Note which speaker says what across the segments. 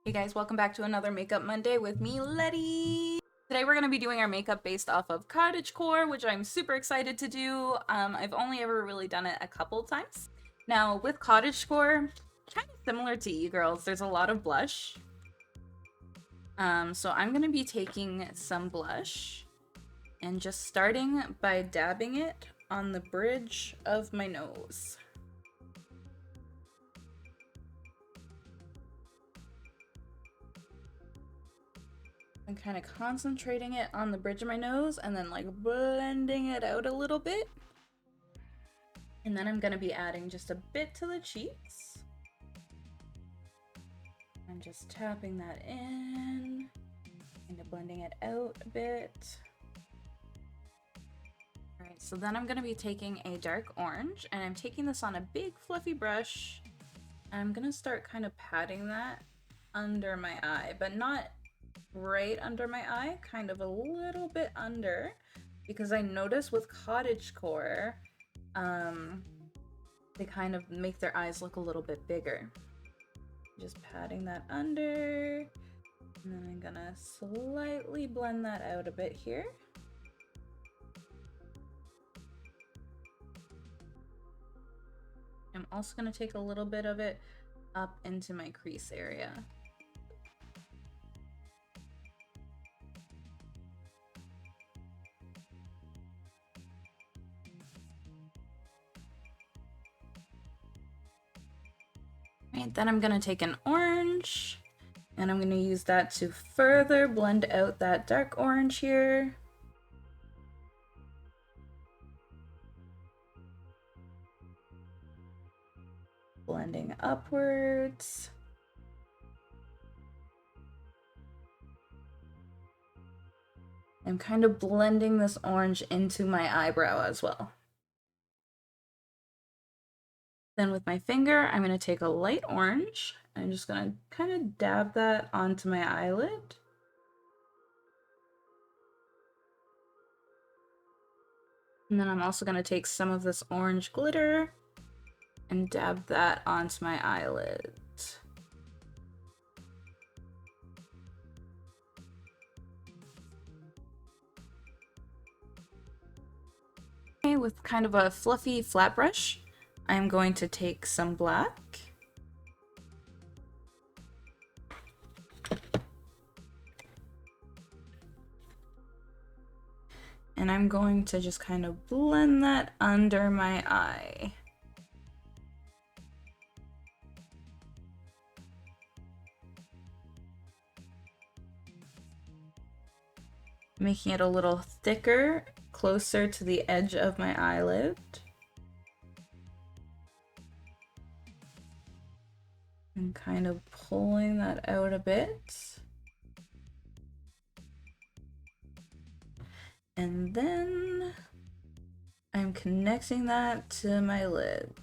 Speaker 1: Hey guys, welcome back to another Makeup Monday with me, Letty. Today we're going to be doing our makeup based off of Cottage Core, which I'm super excited to do. I've only ever really done it a couple times. Now with Cottage Core, kind of similar to e-girls, there's a lot of blush. So I'm going to be taking some blush and just starting by dabbing it on the bridge of my nose. I'm kind of concentrating it on the bridge of my nose and then like blending it out a little bit. And then I'm going to be adding just a bit to the cheeks. I'm just tapping that in, kind of blending it out a bit. Alright, so then I'm going to be taking a dark orange and I'm taking this on a big fluffy brush. I'm going to start kind of patting that under my eye, but not right under my eye, kind of a little bit under, because I notice with Cottage Core, they kind of make their eyes look a little bit bigger. Just patting that under, and then I'm gonna slightly blend that out a bit here. I'm also gonna take a little bit of it up into my crease area. Right, then I'm gonna take an orange and I'm gonna use that to further blend out that dark orange here. Blending upwards. I'm kind of blending this orange into my eyebrow as well. Then with my finger, I'm going to take a light orange. I'm just going to kind of dab that onto my eyelid. And then I'm also going to take some of this orange glitter and dab that onto my eyelid. Okay, with kind of a fluffy flat brush, I'm going to take some black. And I'm going to just kind of blend that under my eye. Making it a little thicker, closer to the edge of my eyelid. And kind of pulling that out a bit. And then I'm connecting that to my lid.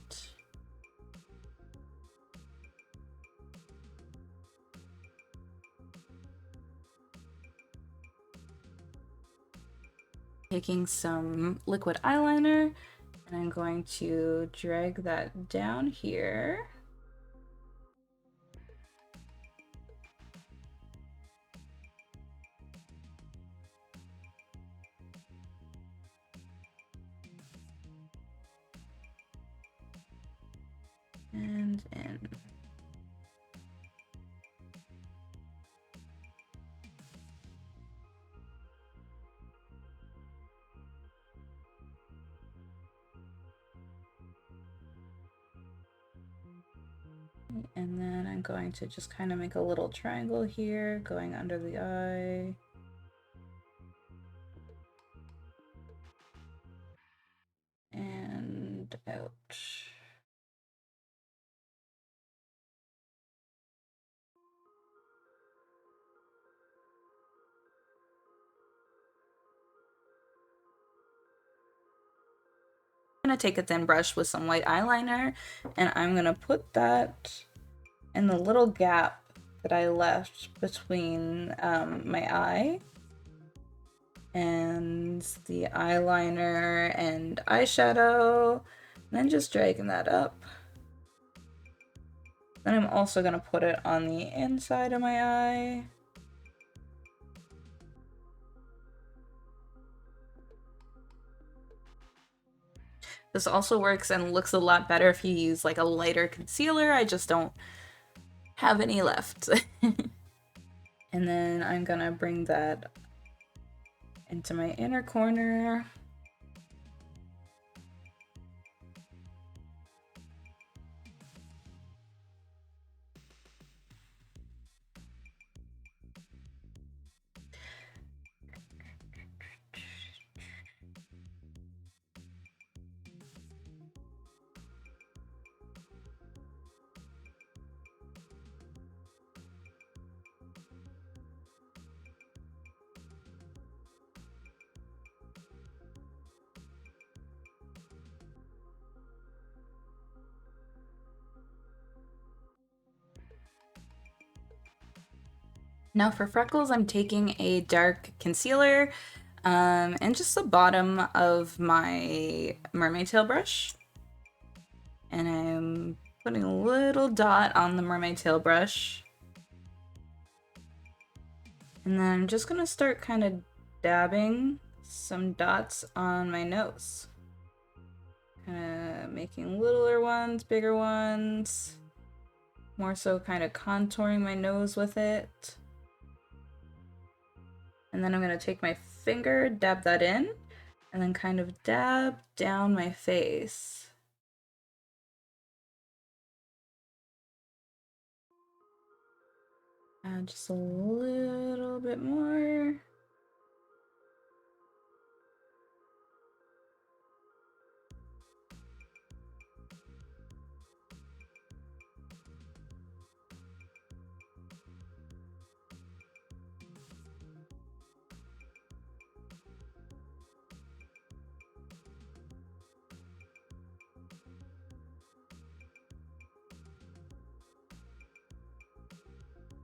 Speaker 1: Taking some liquid eyeliner, and I'm going to drag that down here. And in. And then I'm going to just kind of make a little triangle here, going under the eye. And out. I'm gonna take a thin brush with some white eyeliner and I'm gonna put that in the little gap that I left between my eye and the eyeliner and eyeshadow, and then just dragging that up. Then I'm also gonna put it on the inside of my eye. This also works and looks a lot better if you use like a lighter concealer. I just don't have any left. And then I'm gonna bring that into my inner corner. Now for freckles, I'm taking a dark concealer and just the bottom of my mermaid tail brush. And I'm putting a little dot on the mermaid tail brush. And then I'm just gonna start kind of dabbing some dots on my nose. Kind of making littler ones, bigger ones. More so kind of contouring my nose with it. And then I'm gonna take my finger, dab that in, and then kind of dab down my face. Add just a little bit more.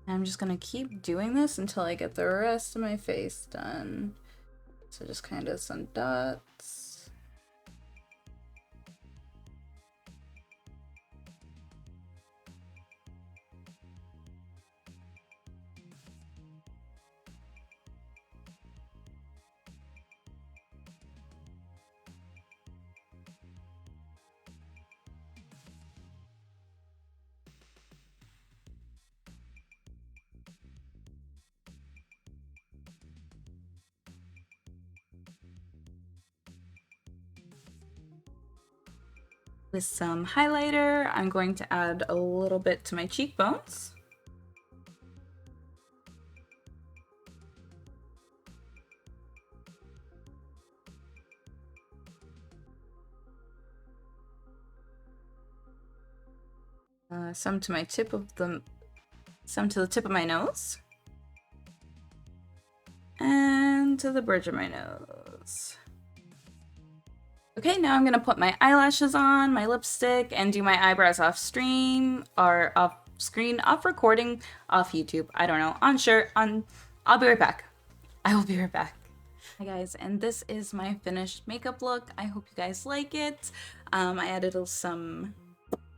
Speaker 1: I'm just gonna keep doing this until I get the rest of my face done. So just kind of some dots. With some highlighter, I'm going to add a little bit to my cheekbones. Some to the tip of my nose. And to the bridge of my nose. Okay, now I'm gonna put my eyelashes on, my lipstick, and do my eyebrows off stream, or off screen, off recording, off YouTube. I don't know. I'll be right back. I will be right back. Hi guys, and this is my finished makeup look. I hope you guys like it. I added some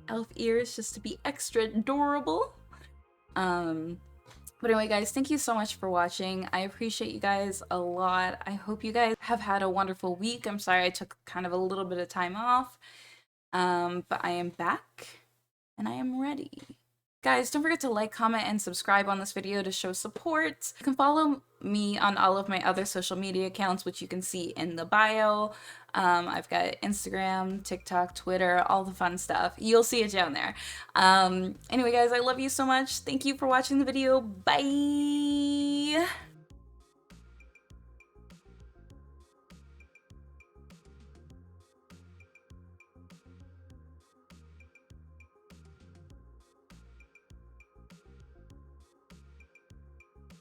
Speaker 1: elf ears just to be extra adorable. But anyway, guys, thank you so much for watching. I appreciate you guys a lot. I hope you guys have had a wonderful week. I'm sorry I took kind of a little bit of time off, but I am back and I am ready. Guys, don't forget to like, comment, and subscribe on this video to show support. You can follow me on all of my other social media accounts, which you can see in the bio. I've got Instagram, TikTok, Twitter, all the fun stuff. You'll see it down there. Anyway, guys, I love you so much. Thank you for watching the video. Bye!